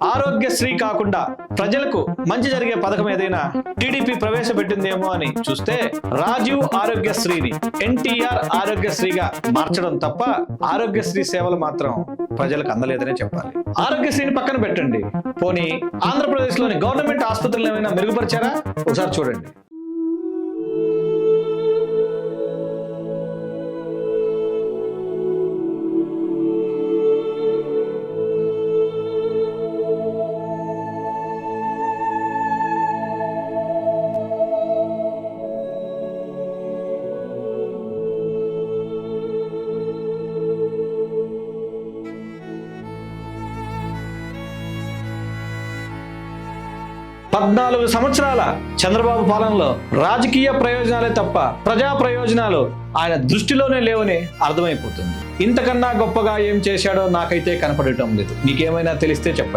ఆరోగ్యశ్రీ కాకుండా ప్రజలకు మంచి జరిగే పథకం ఏదైనా టీడీపీ ప్రవేశపెట్టిందేమో అని చూస్తే రాజీవ్ ఆరోగ్యశ్రీని ఎన్టీఆర్ ఆరోగ్యశ్రీగా మార్చడం తప్ప ఆరోగ్యశ్రీ సేవలు మాత్రం ప్రజలకు అందలేదనే చెప్పాలి. ఆరోగ్యశ్రీని పక్కన పెట్టండి, పోనీ ఆంధ్రప్రదేశ్ లోని గవర్నమెంట్ ఆసుపత్రులు ఏమైనా మెరుగుపరిచారా? ఒకసారి చూడండి. పద్నాలుగు సంవత్సరాల చంద్రబాబు పాలనలో రాజకీయ ప్రయోజనాలే తప్ప ప్రజా ప్రయోజనాలు ఆయన దృష్టిలోనే లేవని అర్థమైపోతుంది. ఇంతకన్నా గొప్పగా ఏం చేశాడో నాకైతే కనపడటం లేదు. మీకేమైనా తెలిస్తే చెప్పండి.